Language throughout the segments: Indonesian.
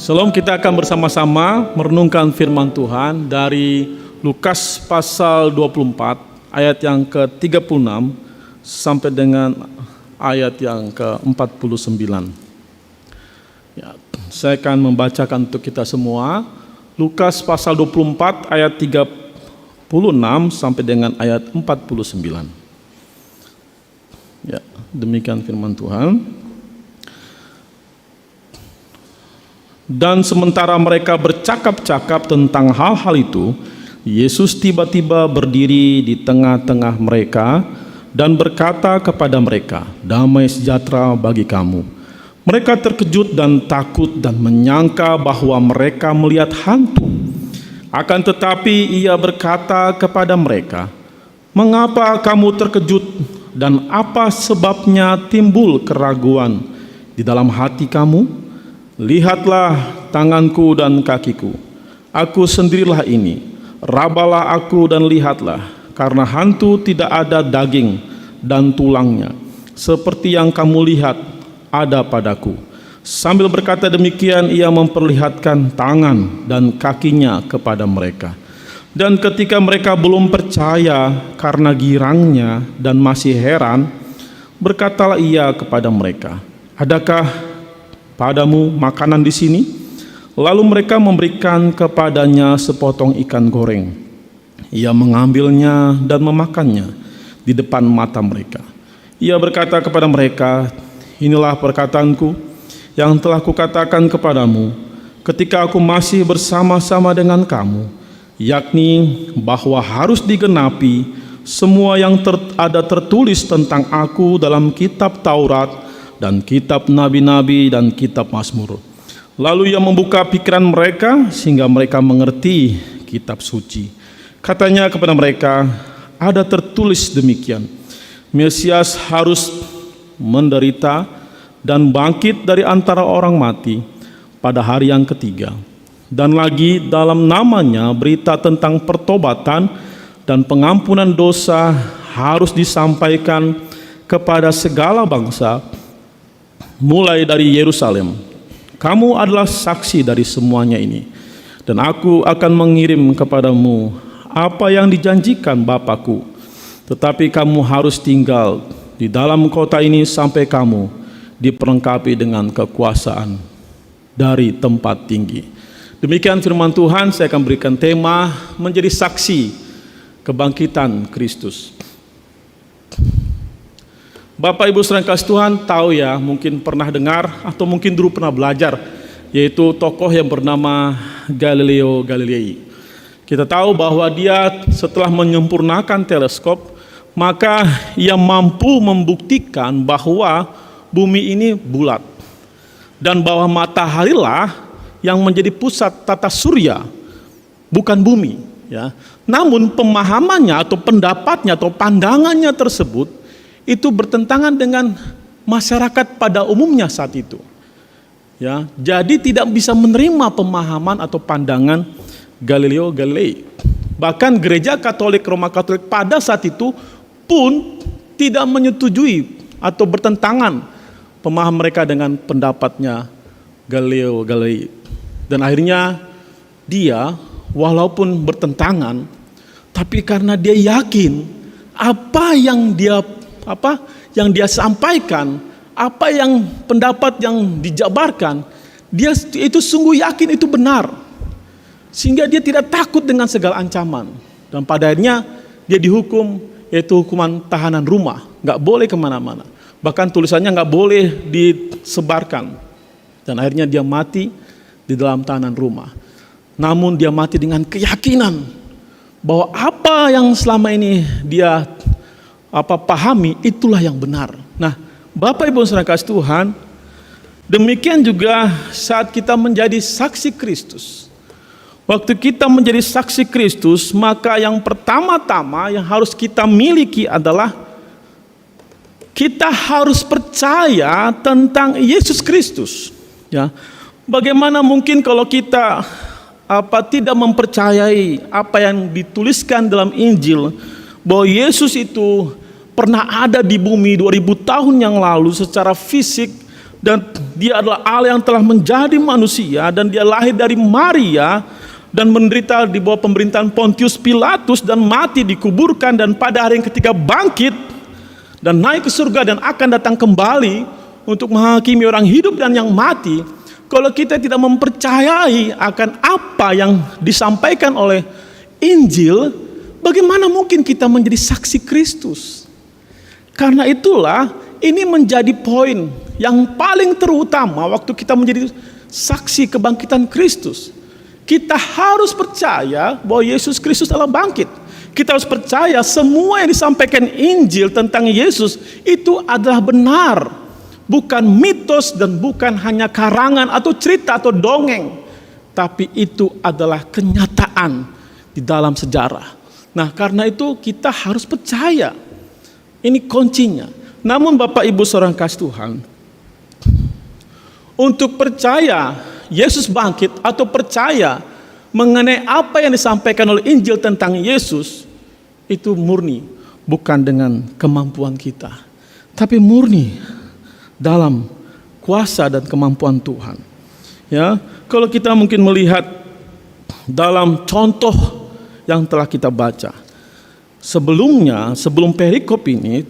Shalom, kita akan bersama-sama merenungkan firman Tuhan dari Lukas pasal 24 ayat yang ke-36 sampai dengan ayat yang ke-49. Ya, saya akan membacakan untuk kita semua Lukas pasal 24 ayat 36 sampai dengan ayat 49. Ya, demikian firman Tuhan. Dan sementara mereka bercakap-cakap tentang hal-hal itu, Yesus tiba-tiba berdiri di tengah-tengah mereka dan berkata kepada mereka, "Damai sejahtera bagi kamu." Mereka terkejut dan takut dan menyangka bahwa mereka melihat hantu. Akan tetapi ia berkata kepada mereka, "Mengapa kamu terkejut dan apa sebabnya timbul keraguan di dalam hati kamu? Lihatlah tanganku dan kakiku, aku sendirilah ini. Rabalah aku dan lihatlah, karena hantu tidak ada daging dan tulangnya, seperti yang kamu lihat ada padaku." Sambil berkata demikian, ia memperlihatkan tangan dan kakinya kepada mereka. Dan ketika mereka belum percaya karena girangnya dan masih heran, berkatalah ia kepada mereka, "Adakah padamu makanan di sini?" Lalu mereka memberikan kepadanya sepotong ikan goreng. Ia mengambilnya dan memakannya di depan mata mereka. Ia berkata kepada mereka, "Inilah perkataanku yang telah kukatakan kepadamu ketika aku masih bersama-sama dengan kamu, yakni bahwa harus digenapi semua yang ada tertulis tentang aku dalam kitab Taurat dan kitab nabi-nabi dan kitab Mazmur." Lalu ia membuka pikiran mereka sehingga mereka mengerti kitab suci. Katanya kepada mereka, "Ada tertulis demikian, Mesias harus menderita dan bangkit dari antara orang mati pada hari yang ketiga. Dan lagi dalam namanya berita tentang pertobatan dan pengampunan dosa harus disampaikan kepada segala bangsa, mulai dari Yerusalem. Kamu adalah saksi dari semuanya ini. Dan aku akan mengirim kepadamu apa yang dijanjikan Bapakku. Tetapi kamu harus tinggal di dalam kota ini sampai kamu diperlengkapi dengan kekuasaan dari tempat tinggi." Demikian firman Tuhan. Saya akan berikan tema menjadi saksi kebangkitan Kristus. Bapak Ibu saudara kasih Tuhan tahu ya, mungkin pernah dengar atau mungkin dulu pernah belajar, yaitu tokoh yang bernama Galileo Galilei. Kita tahu bahwa dia setelah menyempurnakan teleskop, maka ia mampu membuktikan bahwa bumi ini bulat dan bahwa mataharilah yang menjadi pusat tata surya, bukan bumi ya. Namun pemahamannya atau pendapatnya atau pandangannya tersebut itu bertentangan dengan masyarakat pada umumnya saat itu. Ya, jadi tidak bisa menerima pemahaman atau pandangan Galileo Galilei. Bahkan gereja Katolik Roma Katolik pada saat itu pun tidak menyetujui atau bertentangan pemahaman mereka dengan pendapatnya Galileo Galilei. Dan akhirnya dia walaupun bertentangan, tapi karena dia yakin apa yang dia sampaikan, apa yang pendapat yang dijabarkan, dia itu sungguh yakin itu benar. Sehingga dia tidak takut dengan segala ancaman. Dan pada akhirnya dia dihukum, yaitu hukuman tahanan rumah, nggak boleh kemana-mana. Bahkan tulisannya nggak boleh disebarkan. Dan akhirnya dia mati di dalam tahanan rumah. Namun dia mati dengan keyakinan bahwa apa yang selama ini dia pahami itulah yang benar. Nah, Bapak Ibu saudara kasih Tuhan, demikian juga saat kita menjadi saksi Kristus. Waktu kita menjadi saksi Kristus, maka yang pertama-tama yang harus kita miliki adalah kita harus percaya tentang Yesus Kristus. Ya, bagaimana mungkin kalau kita tidak mempercayai apa yang dituliskan dalam Injil, bahwa Yesus itu pernah ada di bumi 2000 tahun yang lalu secara fisik, Dan dia adalah Allah yang telah menjadi manusia, dan dia lahir dari Maria dan menderita di bawah pemerintahan Pontius Pilatus dan mati, dikuburkan, dan pada hari yang ketiga bangkit dan naik ke surga dan akan datang kembali untuk menghakimi orang hidup dan yang mati. Kalau kita tidak mempercayai akan apa yang disampaikan oleh Injil, bagaimana mungkin kita menjadi saksi Kristus? Karena itulah ini menjadi poin yang paling terutama waktu kita menjadi saksi kebangkitan Kristus. Kita harus percaya bahwa Yesus Kristus telah bangkit. Kita harus percaya semua yang disampaikan Injil tentang Yesus itu adalah benar, bukan mitos dan bukan hanya karangan atau cerita atau dongeng, tapi itu adalah kenyataan di dalam sejarah. Nah, karena itu kita harus percaya. Ini kuncinya. Namun Bapak Ibu saudara kasih Tuhan, untuk percaya Yesus bangkit atau percaya mengenai apa yang disampaikan oleh Injil tentang Yesus, itu murni bukan dengan kemampuan kita, tapi murni dalam kuasa dan kemampuan Tuhan. Ya, kalau kita mungkin melihat dalam contoh yang telah kita baca sebelumnya, sebelum perikop ini,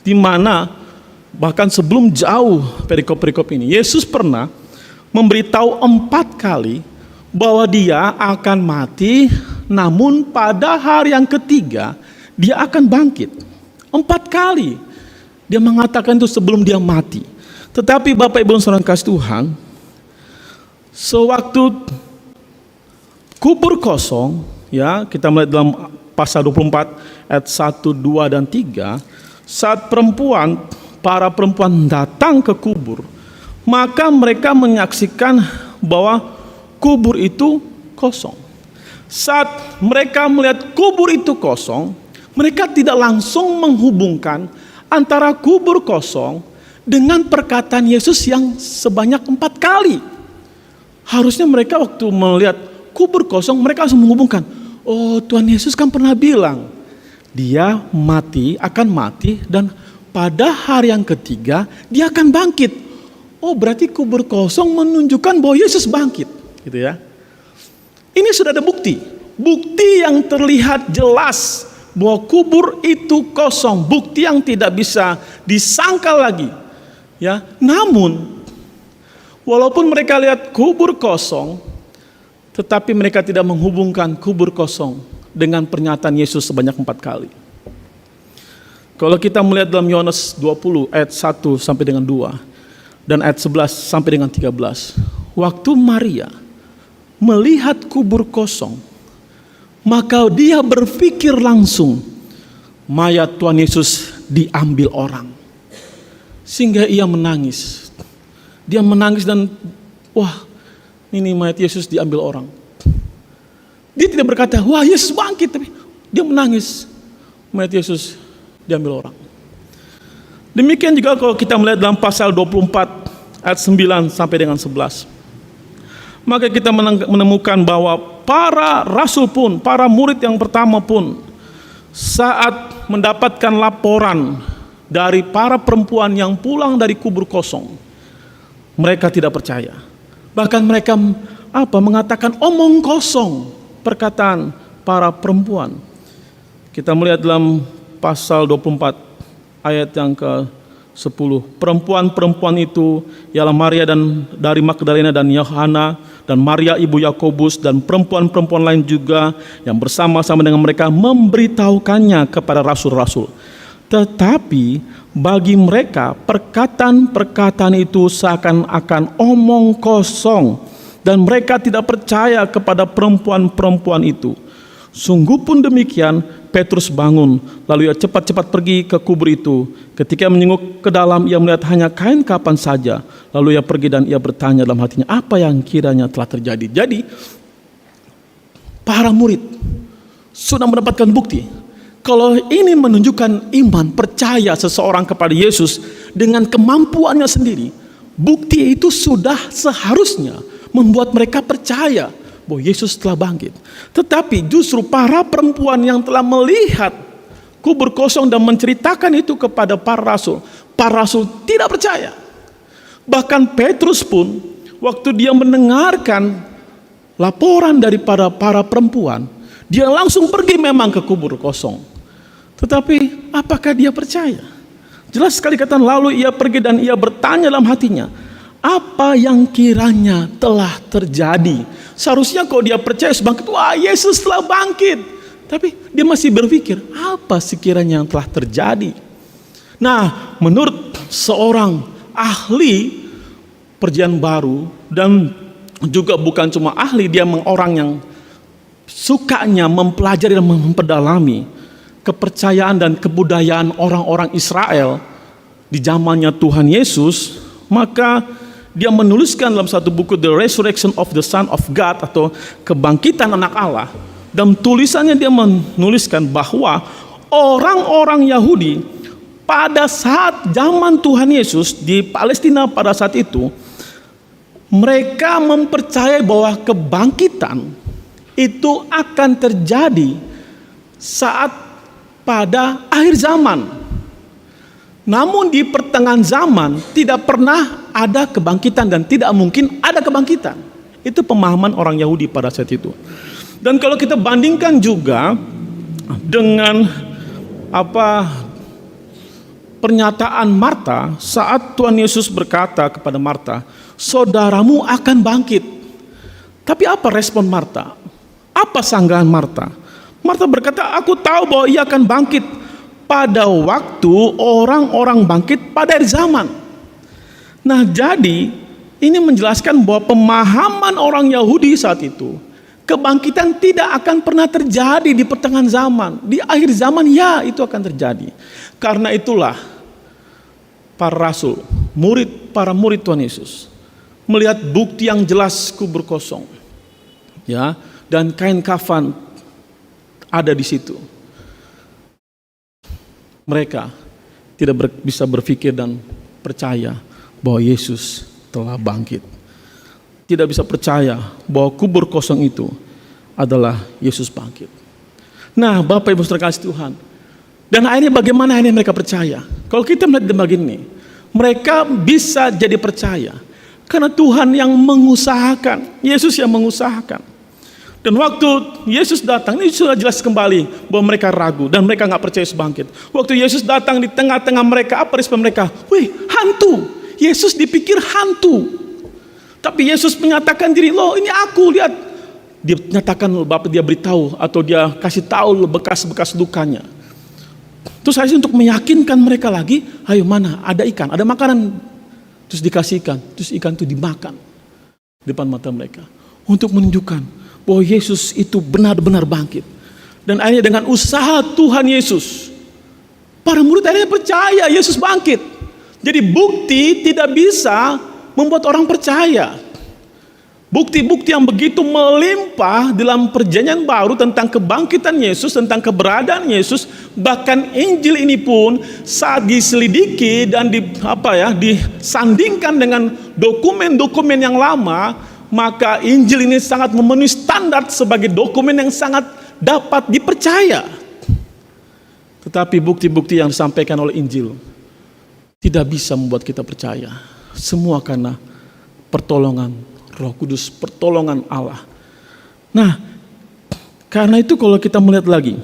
di mana bahkan sebelum jauh perikop-perikop ini, Yesus pernah memberitahu 4 kali bahwa dia akan mati, namun pada hari yang ketiga dia akan bangkit. 4 kali dia mengatakan itu sebelum dia mati. Tetapi Bapak Ibu saudara kasih Tuhan, sewaktu kubur kosong, ya, kita melihat dalam pasal 24 ayat 1, 2 dan 3, saat para perempuan datang ke kubur, maka mereka menyaksikan bahwa kubur itu kosong. Saat mereka melihat kubur itu kosong, mereka tidak langsung menghubungkan antara kubur kosong dengan perkataan Yesus yang sebanyak 4 kali. Harusnya mereka waktu melihat kubur kosong, mereka langsung menghubungkan, oh, Tuhan Yesus kan pernah bilang dia akan mati dan pada hari yang ketiga dia akan bangkit. Oh, berarti kubur kosong menunjukkan bahwa Yesus bangkit, gitu ya. Ini sudah ada bukti yang terlihat jelas bahwa kubur itu kosong, bukti yang tidak bisa disangkal lagi, ya. Namun walaupun mereka lihat kubur kosong, tetapi mereka tidak menghubungkan kubur kosong dengan pernyataan Yesus sebanyak 4 kali. Kalau kita melihat dalam Yohanes 20 ayat 1 sampai dengan 2 dan ayat 11 sampai dengan 13, waktu Maria melihat kubur kosong, maka dia berpikir langsung mayat Tuhan Yesus diambil orang, sehingga ia menangis. Dia menangis dan wah, ini mayat Yesus diambil orang. Dia tidak berkata, wah, Yesus bangkit, tapi dia menangis, mayat Yesus diambil orang. Demikian juga kalau kita melihat dalam pasal 24 ayat 9 sampai dengan 11. Maka kita menemukan bahwa para rasul pun, para murid yang pertama pun, saat mendapatkan laporan dari para perempuan yang pulang dari kubur kosong, mereka tidak percaya. Bahkan mereka mengatakan omong kosong perkataan para perempuan. Kita melihat dalam pasal 24 ayat yang ke-10. Perempuan-perempuan itu ialah Maria dari Magdalena dan Yohana dan Maria ibu Yakobus dan perempuan-perempuan lain juga yang bersama-sama dengan mereka memberitahukannya kepada rasul-rasul. Tetapi bagi mereka perkataan-perkataan itu seakan-akan omong kosong dan mereka tidak percaya kepada perempuan-perempuan itu. Sungguh pun demikian, Petrus bangun, lalu ia cepat-cepat pergi ke kubur itu. Ketika menyenguk ke dalam, ia melihat hanya kain kapan saja. Lalu ia pergi dan ia bertanya dalam hatinya, apa yang kiranya telah terjadi. Jadi, para murid sudah mendapatkan bukti. Kalau ini menunjukkan iman, percaya seseorang kepada Yesus dengan kemampuannya sendiri, bukti itu sudah seharusnya membuat mereka percaya bahwa Yesus telah bangkit. Tetapi justru para perempuan yang telah melihat kubur kosong dan menceritakan itu kepada para rasul tidak percaya. Bahkan Petrus pun waktu dia mendengarkan laporan daripada para perempuan, dia langsung pergi memang ke kubur kosong. Tetapi apakah dia percaya? Jelas sekali kata, lalu ia pergi dan ia bertanya dalam hatinya, apa yang kiranya telah terjadi? Seharusnya kalau dia percaya bangkit, wah Yesus telah bangkit. Tapi dia masih berpikir, apa sekiranya yang telah terjadi? Nah, menurut seorang ahli Perjanjian Baru, dan juga bukan cuma ahli, dia orang yang sukanya mempelajari dan memperdalami kepercayaan dan kebudayaan orang-orang Israel di zamannya Tuhan Yesus, maka dia menuliskan dalam satu buku The Resurrection of the Son of God, atau Kebangkitan Anak Allah. Dan tulisannya dia menuliskan bahwa orang-orang Yahudi pada saat zaman Tuhan Yesus di Palestina pada saat itu, mereka mempercayai bahwa kebangkitan itu akan terjadi saat pada akhir zaman. Namun di pertengahan zaman tidak pernah ada kebangkitan dan tidak mungkin ada kebangkitan. Itu pemahaman orang Yahudi pada saat itu. Dan kalau kita bandingkan juga dengan pernyataan Marta saat Tuhan Yesus berkata kepada Marta, saudaramu akan bangkit. Tapi apa respon Marta? Apa sanggahan Marta? Marta berkata, aku tahu bahwa ia akan bangkit pada waktu orang-orang bangkit pada akhir zaman. Nah, jadi ini menjelaskan bahwa pemahaman orang Yahudi saat itu, kebangkitan tidak akan pernah terjadi di pertengahan zaman. Di akhir zaman ya itu akan terjadi. Karena itulah para rasul, para murid Tuhan Yesus melihat bukti yang jelas kubur kosong, ya, dan kain kafan ada di situ. Mereka tidak bisa berpikir dan percaya bahwa Yesus telah bangkit. Tidak bisa percaya bahwa kubur kosong itu adalah Yesus bangkit. Nah, Bapak Ibu saudara kasih Tuhan, dan akhirnya bagaimana akhirnya mereka percaya? Kalau kita melihat begini, mereka bisa jadi percaya karena Tuhan yang mengusahakan, Yesus yang mengusahakan. Dan waktu Yesus datang, ini sudah jelas kembali bahwa mereka ragu dan mereka nggak percaya Yesus bangkit. Waktu Yesus datang di tengah-tengah mereka, apa respon mereka? Wih, hantu. Yesus dipikir hantu. Tapi Yesus menyatakan diri, loh ini aku, lihat. Dia nyatakan, Bapak dia beritahu atau dia kasih tahu bekas-bekas lukanya. Terus saya untuk meyakinkan mereka lagi, ayo mana ada ikan, ada makanan. Terus dikasihkan, terus ikan itu dimakan di depan mata mereka. Untuk menunjukkan bahwa Yesus itu benar-benar bangkit. Dan akhirnya dengan usaha Tuhan Yesus, para murid akhirnya percaya Yesus bangkit. Jadi bukti tidak bisa membuat orang percaya. Bukti-bukti yang begitu melimpah dalam Perjanjian Baru tentang kebangkitan Yesus, tentang keberadaan Yesus, bahkan Injil ini pun saat diselidiki dan disandingkan dengan dokumen-dokumen yang lama, maka Injil ini sangat memenuhi standar sebagai dokumen yang sangat dapat dipercaya. Tetapi bukti-bukti yang disampaikan oleh Injil tidak bisa membuat kita percaya. Semua karena pertolongan Roh Kudus, pertolongan Allah. Nah, karena itu kalau kita melihat lagi,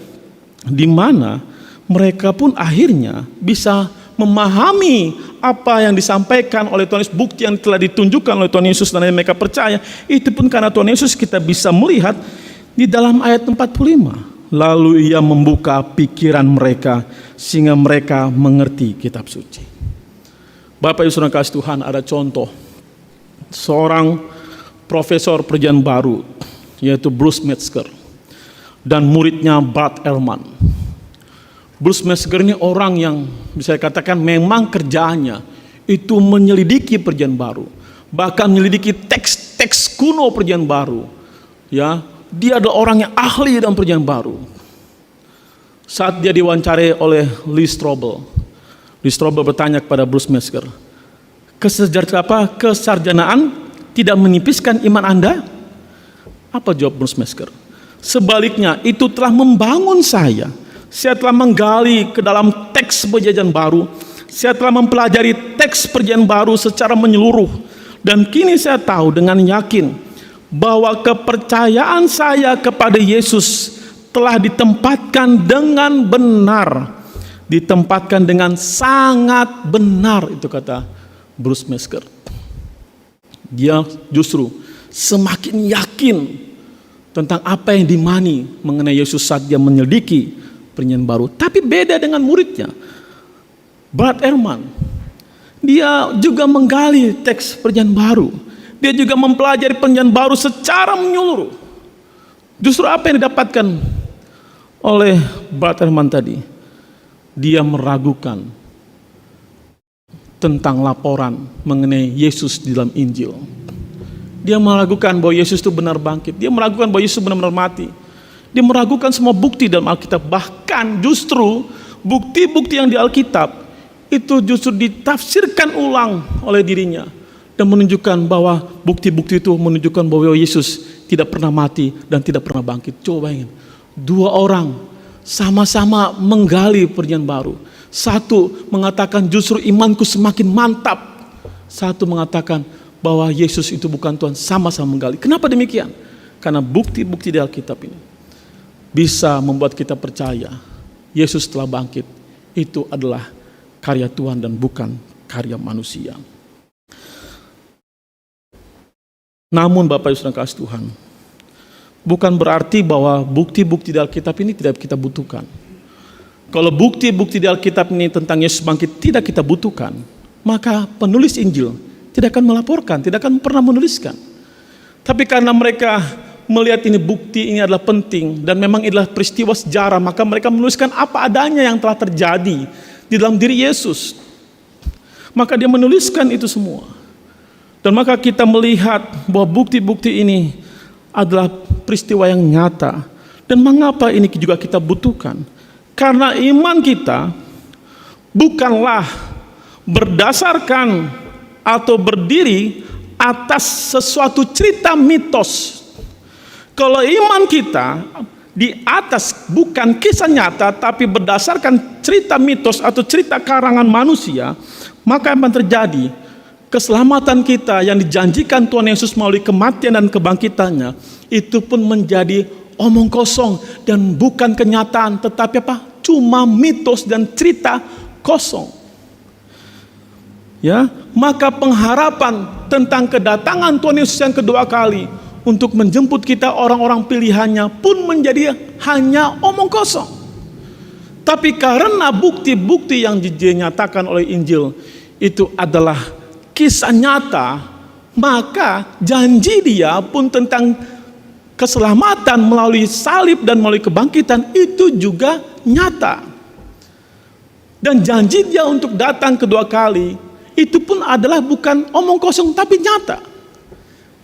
di mana mereka pun akhirnya bisa memahami apa yang disampaikan oleh Tuhan Yesus, bukti yang telah ditunjukkan oleh Tuhan Yesus dan mereka percaya. Itu pun karena Tuhan Yesus kita bisa melihat di dalam ayat 45. Lalu ia membuka pikiran mereka sehingga mereka mengerti kitab suci. Bapak Ibu saudara kasih Tuhan, ada contoh seorang profesor Perjanjian Baru yaitu Bruce Metzger dan muridnya Bart Ehrman. Bruce Metzger ini orang yang bisa katakan memang kerjaannya itu menyelidiki Perjanjian Baru, bahkan menyelidiki teks-teks kuno Perjanjian Baru. Ya, dia adalah orang yang ahli dalam Perjanjian Baru. Saat dia diwawancarai oleh Lee Strobel bertanya kepada Bruce Metzger, kesarjanaan tidak menipiskan iman Anda? Apa jawab Bruce Metzger? Sebaliknya, itu telah membangun saya. Saya telah menggali ke dalam teks Perjanjian Baru. saya telah mempelajari teks Perjanjian Baru secara menyeluruh, dan kini saya tahu dengan yakin bahwa kepercayaan saya kepada Yesus telah ditempatkan dengan benar, ditempatkan dengan sangat benar. Itu kata Bruce Mesker. Dia justru semakin yakin tentang apa yang dimani mengenai Yesus saat dia menyelidiki Perjanjian Baru. Tapi beda dengan muridnya, Brad Ehrman. Dia juga menggali teks Perjanjian Baru. Dia juga mempelajari Perjanjian Baru secara menyeluruh. Justru apa yang didapatkan oleh Brad Ehrman tadi? Dia meragukan tentang laporan mengenai Yesus di dalam Injil. Dia meragukan bahwa Yesus itu benar bangkit. Dia meragukan bahwa Yesus benar-benar mati. Dia meragukan semua bukti dalam Alkitab. Bahkan justru bukti-bukti yang di Alkitab itu justru ditafsirkan ulang oleh dirinya, dan menunjukkan bahwa bukti-bukti itu menunjukkan bahwa Yesus tidak pernah mati dan tidak pernah bangkit. Coba bayangin, dua orang sama-sama menggali Perjanjian Baru. Satu mengatakan justru imanku semakin mantap. Satu mengatakan bahwa Yesus itu bukan Tuhan. Sama-sama menggali. Kenapa demikian? Karena bukti-bukti di Alkitab ini bisa membuat kita percaya Yesus telah bangkit. Itu adalah karya Tuhan dan bukan karya manusia. Namun Bapak Ibu Saudara kasih Tuhan, bukan berarti bahwa bukti-bukti di Alkitab ini tidak kita butuhkan. Kalau bukti-bukti di Alkitab ini tentang Yesus bangkit tidak kita butuhkan, maka penulis Injil tidak akan melaporkan, tidak akan pernah menuliskan. Tapi karena mereka melihat ini bukti ini adalah penting dan memang adalah peristiwa sejarah, maka mereka menuliskan apa adanya yang telah terjadi di dalam diri Yesus. Maka dia menuliskan itu semua. Dan maka kita melihat bahwa bukti-bukti ini adalah peristiwa yang nyata. Dan mengapa ini juga kita butuhkan? Karena iman kita bukanlah berdasarkan atau berdiri atas sesuatu cerita mitos. Kalau iman kita di atas bukan kisah nyata, tapi berdasarkan cerita mitos atau cerita karangan manusia, maka akan terjadi keselamatan kita yang dijanjikan Tuhan Yesus melalui kematian dan kebangkitannya, itu pun menjadi omong kosong dan bukan kenyataan, tetapi apa? Cuma mitos dan cerita kosong. Ya, maka pengharapan tentang kedatangan Tuhan Yesus yang kedua kali untuk menjemput kita orang-orang pilihannya pun menjadi hanya omong kosong. Tapi karena bukti-bukti yang dinyatakan oleh Injil itu adalah kisah nyata, maka janji dia pun tentang keselamatan melalui salib dan melalui kebangkitan itu juga nyata. Dan janji dia untuk datang kedua kali itu pun adalah bukan omong kosong tapi nyata.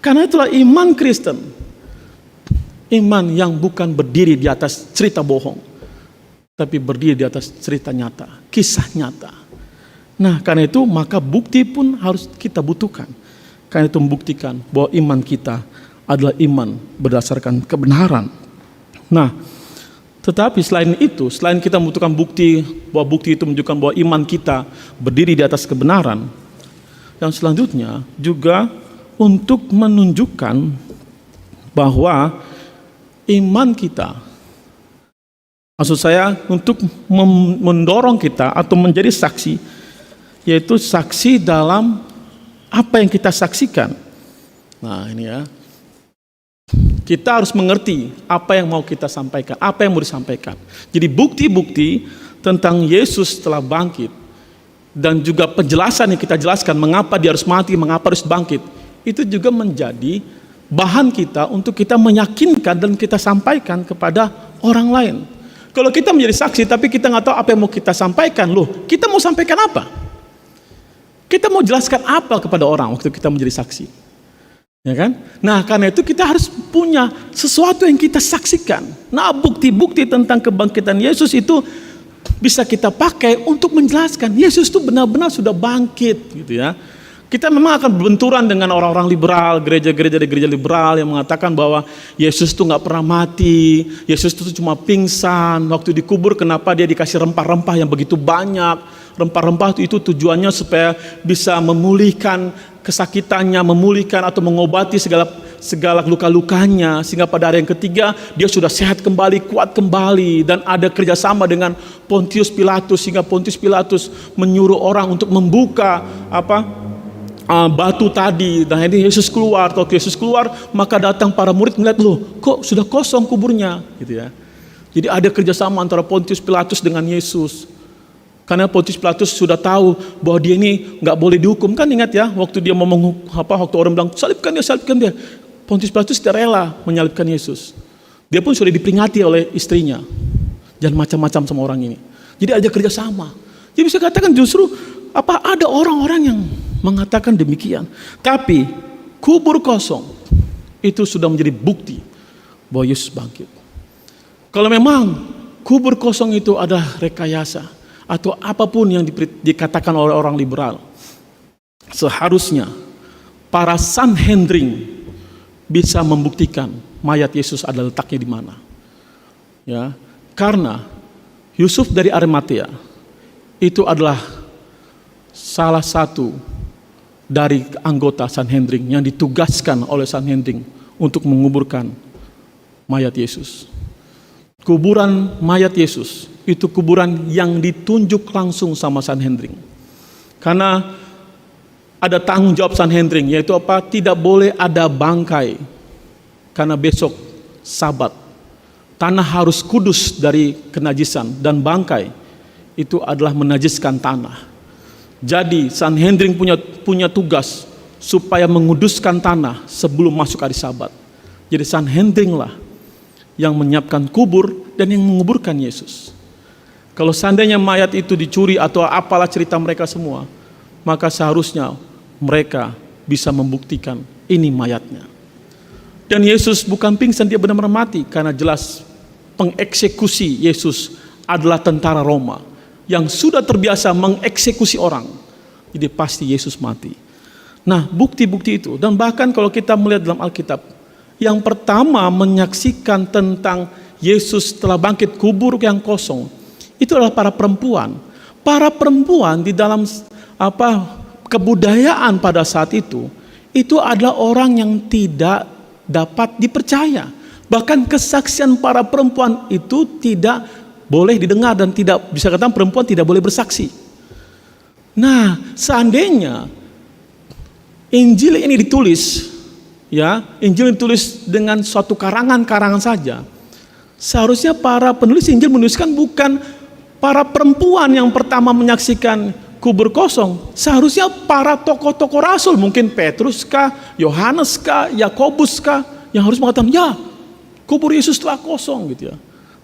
Karena itulah iman Kristen, iman yang bukan berdiri di atas cerita bohong, tapi berdiri di atas cerita nyata, kisah nyata. Nah, karena itu maka bukti pun harus kita butuhkan. Karena itu membuktikan bahwa iman kita adalah iman berdasarkan kebenaran. Nah, tetapi selain itu, selain kita membutuhkan bukti, bahwa bukti itu menunjukkan bahwa iman kita berdiri di atas kebenaran, yang selanjutnya juga untuk menunjukkan bahwa iman kita, maksud saya untuk mendorong kita atau menjadi saksi, yaitu saksi dalam apa yang kita saksikan. Nah ini ya, kita harus mengerti apa yang mau kita sampaikan, apa yang mau disampaikan. Jadi bukti-bukti tentang Yesus telah bangkit dan juga penjelasan yang kita jelaskan mengapa dia harus mati, mengapa harus bangkit, itu juga menjadi bahan kita untuk kita meyakinkan dan kita sampaikan kepada orang lain. Kalau kita menjadi saksi tapi kita nggak tahu apa yang mau kita sampaikan, loh kita mau sampaikan apa? Kita mau jelaskan apa kepada orang waktu kita menjadi saksi? Ya kan? Nah, karena itu kita harus punya sesuatu yang kita saksikan. Nah, bukti-bukti tentang kebangkitan Yesus itu bisa kita pakai untuk menjelaskan Yesus itu benar-benar sudah bangkit, gitu ya. Kita memang akan berbenturan dengan orang-orang liberal, gereja-gereja di gereja liberal yang mengatakan bahwa Yesus itu nggak pernah mati, Yesus itu cuma pingsan, waktu dikubur kenapa dia dikasih rempah-rempah yang begitu banyak. Rempah-rempah itu tujuannya supaya bisa memulihkan kesakitannya, memulihkan atau mengobati segala luka-lukanya, sehingga pada hari yang ketiga dia sudah sehat kembali, kuat kembali, dan ada kerjasama dengan Pontius Pilatus, sehingga Pontius Pilatus menyuruh orang untuk membuka batu tadi. Dan ini Yesus keluar. Kalau Yesus keluar, maka datang para murid melihat, loh kok sudah kosong kuburnya, gitu ya. Jadi ada kerjasama antara Pontius Pilatus dengan Yesus. Karena Pontius Pilatus sudah tahu bahwa dia ini nggak boleh dihukum. Kan ingat ya, waktu dia mau waktu orang bilang salibkan dia. Pontius Pilatus tidak rela menyalibkan Yesus. Dia pun sudah diperingati oleh istrinya, jangan macam-macam sama orang ini. Jadi ada kerjasama. Jadi bisa katakan justru ada orang-orang yang mengatakan demikian. Tapi kubur kosong itu sudah menjadi bukti bahwa Yesus bangkit. Kalau memang kubur kosong itu adalah rekayasa atau apapun yang dikatakan oleh orang liberal, seharusnya para Sanhedrin bisa membuktikan mayat Yesus ada letaknya di mana. Ya, karena Yusuf dari Arimatea itu adalah salah satu dari anggota Sanhedrin yang ditugaskan oleh Sanhedrin untuk menguburkan mayat Yesus. Kuburan mayat Yesus itu kuburan yang ditunjuk langsung sama Sanhedrin. Karena ada tanggung jawab Sanhedrin, yaitu apa? Tidak boleh ada bangkai. Karena besok Sabat. Tanah harus kudus dari kenajisan, dan bangkai itu adalah menajiskan tanah. Jadi Sanhedrin punya tugas supaya menguduskan tanah sebelum masuk hari Sabat. Jadi Sanhedrin lah yang menyiapkan kubur dan yang menguburkan Yesus. Kalau seandainya mayat itu dicuri atau apalah cerita mereka semua, maka seharusnya mereka bisa membuktikan ini mayatnya. Dan Yesus bukan pingsan, dia benar-benar mati, karena jelas pengeksekusi Yesus adalah tentara Roma yang sudah terbiasa mengeksekusi orang. Jadi pasti Yesus mati. Nah, bukti-bukti itu, dan bahkan kalau kita melihat dalam Alkitab, yang pertama menyaksikan tentang Yesus telah bangkit kubur yang kosong, itu adalah para perempuan. Para perempuan di dalam kebudayaan pada saat itu adalah orang yang tidak dapat dipercaya. Bahkan kesaksian para perempuan itu tidak boleh didengar, dan tidak bisa katakan perempuan tidak boleh bersaksi. Nah, seandainya Injil ini ditulis, Injil ditulis dengan suatu karangan-karangan saja, seharusnya para penulis Injil menuliskan bukan para perempuan yang pertama menyaksikan kubur kosong. Seharusnya para tokoh-tokoh rasul, mungkin Petrus kah, Yohanes kah, Yakobus kah, yang harus mengatakan, ya kubur Yesus telah kosong, gitu ya.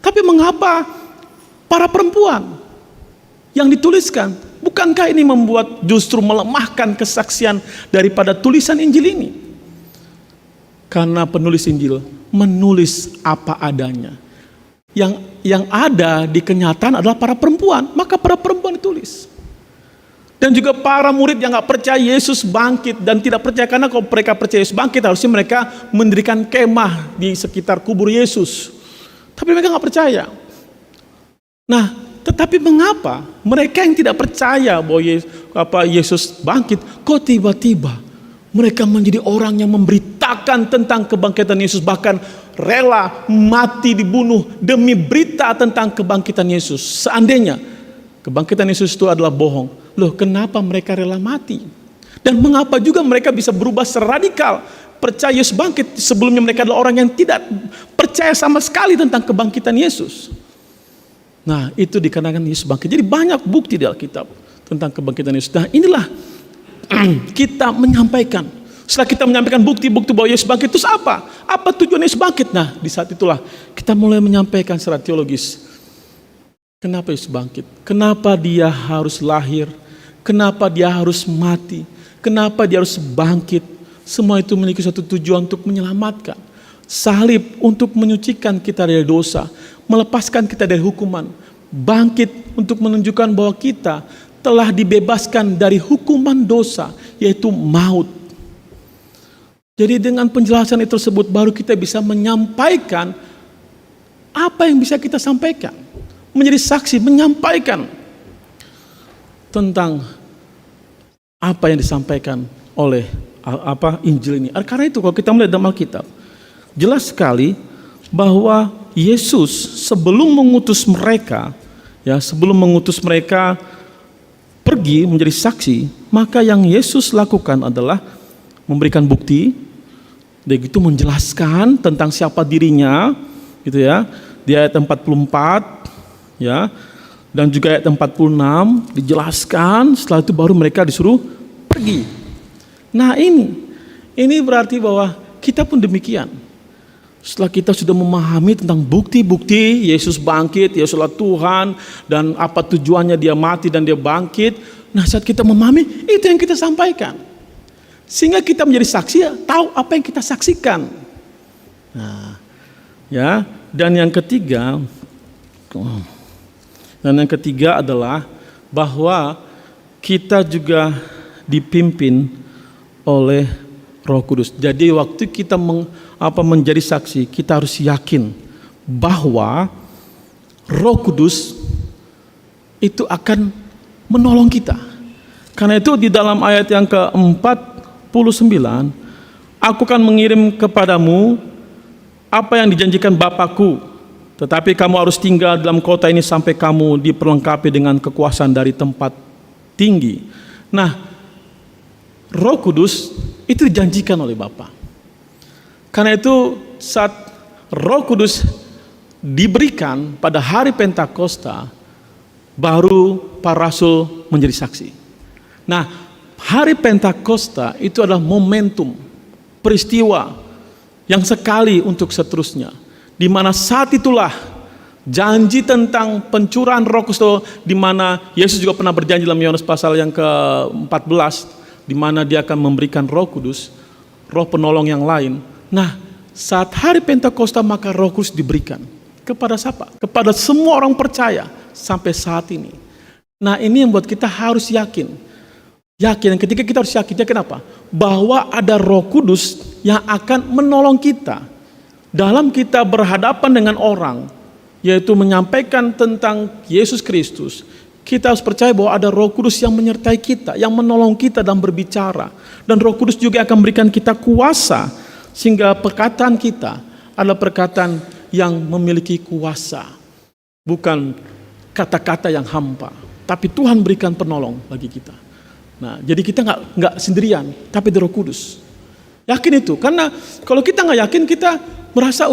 Tapi mengapa para perempuan yang dituliskan? Bukankah ini membuat justru melemahkan kesaksian daripada tulisan Injil ini? Karena penulis Injil menulis apa adanya. Yang ada di kenyataan adalah para perempuan, maka para perempuan ditulis. Dan juga para murid yang gak percaya Yesus bangkit dan tidak percaya, karena kalau mereka percaya Yesus bangkit, harusnya mereka mendirikan kemah di sekitar kubur Yesus. Tapi mereka gak percaya. Nah, tetapi mengapa mereka yang tidak percaya bahwa Yesus bangkit, kok tiba-tiba mereka menjadi orang yang memberitakan tentang kebangkitan Yesus, bahkan rela mati dibunuh demi berita tentang kebangkitan Yesus. Seandainya kebangkitan Yesus itu adalah bohong, loh kenapa mereka rela mati? Dan mengapa juga mereka bisa berubah seradikal percaya Yesus bangkit, sebelumnya mereka adalah orang yang tidak percaya sama sekali tentang kebangkitan Yesus. Nah, itu dikarenakan Yesus bangkit. Jadi banyak bukti di Alkitab tentang kebangkitan Yesus. Nah, inilah kita menyampaikan. Setelah kita menyampaikan bukti-bukti bahwa Yesus bangkit, terus apa? Apa tujuan Yesus bangkit? Nah, di saat itulah kita mulai menyampaikan secara teologis. Kenapa Yesus bangkit? Kenapa dia harus lahir? Kenapa dia harus mati? Kenapa dia harus bangkit? Semua itu memiliki suatu tujuan untuk menyelamatkan. Salib untuk menyucikan kita dari dosa, melepaskan kita dari hukuman. Bangkit untuk menunjukkan bahwa kita telah dibebaskan dari hukuman dosa. yaitu maut. Jadi dengan penjelasan itu tersebut baru kita bisa menyampaikan apa yang bisa kita sampaikan. Menjadi saksi, menyampaikan tentang apa yang disampaikan oleh Injil ini. Karena itu kalau kita melihat dalam Alkitab, jelas sekali bahwa Yesus sebelum mengutus mereka, pergi menjadi saksi, maka yang Yesus lakukan adalah memberikan bukti, dan itu menjelaskan tentang siapa dirinya, gitu ya. Di ayat 44, ya, dan juga ayat 46 dijelaskan. Setelah itu baru mereka disuruh pergi. Nah ini berarti bahwa kita pun demikian. Setelah kita sudah memahami tentang bukti-bukti Yesus bangkit, Yesuslah Tuhan, dan apa tujuannya dia mati dan dia bangkit. Nah saat kita memahami, itu yang kita sampaikan. Sehingga kita menjadi saksi, tahu apa yang kita saksikan. Nah, ya, dan yang ketiga adalah bahwa kita juga dipimpin oleh Roh Kudus. Jadi waktu kita menjadi saksi, kita harus yakin bahwa Roh Kudus itu akan menolong kita. Karena itu di dalam ayat yang ke-49, aku akan mengirim kepadamu apa yang dijanjikan Bapakku, tetapi kamu harus tinggal dalam kota ini sampai kamu diperlengkapi dengan kekuasaan dari tempat tinggi. Nah, Roh Kudus itu dijanjikan oleh Bapa. Karena itu saat Roh Kudus diberikan pada hari Pentakosta, baru para rasul menjadi saksi. Nah, hari Pentakosta itu adalah momentum, peristiwa yang sekali untuk seterusnya, di mana saat itulah janji tentang pencurahan Roh Kudus, di mana Yesus juga pernah berjanji dalam Yohanes pasal yang ke-14, di mana dia akan memberikan Roh Kudus, Roh penolong yang lain. Nah, saat hari Pentakosta maka Roh Kudus diberikan kepada siapa? Kepada semua orang percaya sampai saat ini. Nah, ini yang buat kita harus yakin. Yakin, ketika kita harus yakin apa? Bahwa ada Roh Kudus yang akan menolong kita dalam kita berhadapan dengan orang, yaitu menyampaikan tentang Yesus Kristus. Kita harus percaya bahwa ada Roh Kudus yang menyertai kita, yang menolong kita dalam berbicara. Dan Roh Kudus juga akan memberikan kita kuasa, sehingga perkataan kita adalah perkataan yang memiliki kuasa. Bukan kata-kata yang hampa, tapi Tuhan berikan penolong bagi kita. Nah, jadi kita nggak sendirian, tapi ada Roh Kudus. Yakin itu, karena kalau kita nggak yakin, kita merasa,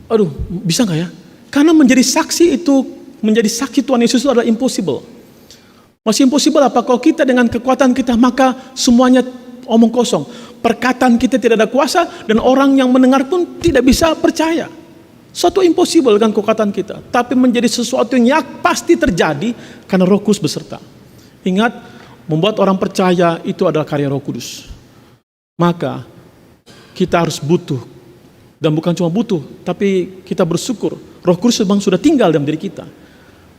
aduh, bisa nggak ya? Karena menjadi saksi itu, menjadi saksi Tuhan Yesus itu adalah impossible. Masih impossible apa? Kalau kita dengan kekuatan kita, maka semuanya omong kosong. Perkataan kita tidak ada kuasa, dan orang yang mendengar pun tidak bisa percaya. Suatu impossible dengan kekuatan kita, tapi menjadi sesuatu yang pasti terjadi karena Roh Kudus beserta. Ingat, membuat orang percaya itu adalah karya Roh Kudus. Maka kita harus butuh, dan bukan cuma butuh, tapi kita bersyukur Roh Kudus memang sudah tinggal dalam diri kita,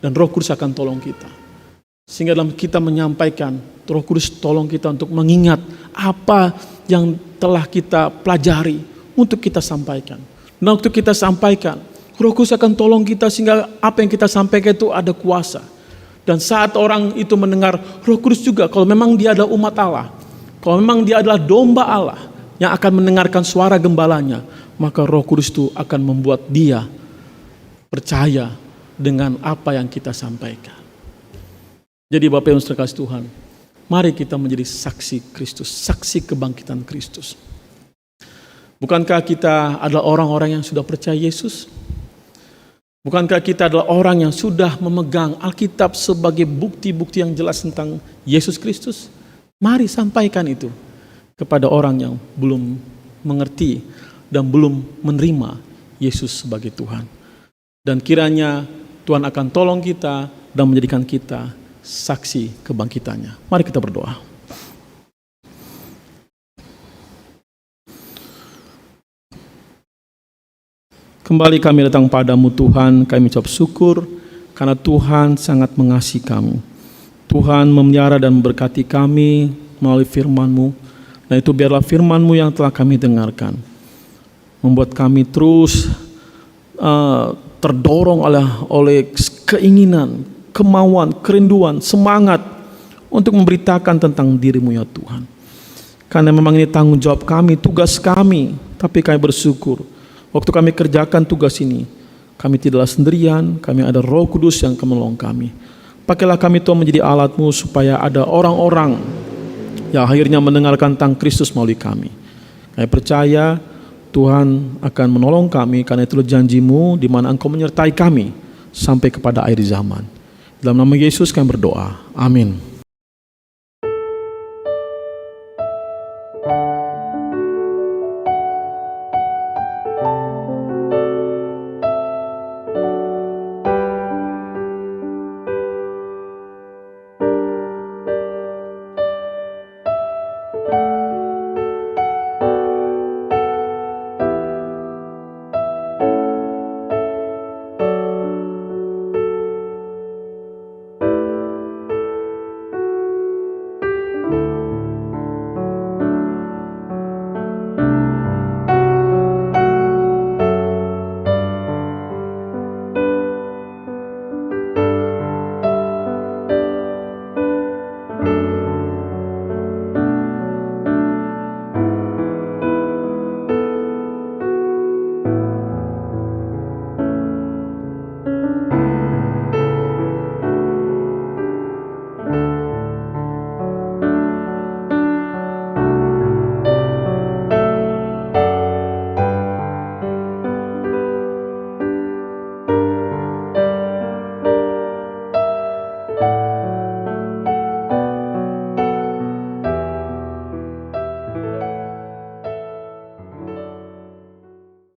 dan Roh Kudus akan tolong kita. Sehingga dalam kita menyampaikan, Roh Kudus tolong kita untuk mengingat apa yang telah kita pelajari untuk kita sampaikan. Dan waktu kita sampaikan, Roh Kudus akan tolong kita sehingga apa yang kita sampaikan itu ada kuasa. Dan saat orang itu mendengar, Roh Kudus juga, kalau memang dia adalah umat Allah, kalau memang dia adalah domba Allah yang akan mendengarkan suara gembalanya, maka Roh Kudus itu akan membuat dia percaya dengan apa yang kita sampaikan. Jadi Bapak Ibu saudara kasih Tuhan, mari kita menjadi saksi Kristus, saksi kebangkitan Kristus. Bukankah kita adalah orang-orang yang sudah percaya Yesus? Bukankah kita adalah orang yang sudah memegang Alkitab sebagai bukti-bukti yang jelas tentang Yesus Kristus? Mari sampaikan itu kepada orang yang belum mengerti dan belum menerima Yesus sebagai Tuhan. Dan kiranya Tuhan akan tolong kita dan menjadikan kita saksi kebangkitannya. Mari kita berdoa. Kembali kami datang padamu Tuhan, kami ucap syukur karena Tuhan sangat mengasihi kami. Tuhan memelihara dan memberkati kami melalui firman-Mu. Nah itu biarlah firman-Mu yang telah kami dengarkan membuat kami terus terdorong oleh keinginan, kemauan, kerinduan, semangat untuk memberitakan tentang diri-Mu ya Tuhan. Karena memang ini tanggung jawab kami, tugas kami, tapi kami bersyukur waktu kami kerjakan tugas ini, kami tidaklah sendirian, kami ada Roh Kudus yang akan menolong kami. Pakailah kami Tuhan menjadi alat-Mu supaya ada orang-orang yang akhirnya mendengarkan tentang Kristus melalui kami. Kami percaya Tuhan akan menolong kami, karena itulah janji-Mu di mana Engkau menyertai kami sampai kepada akhir zaman. Dalam nama Yesus kami berdoa. Amin.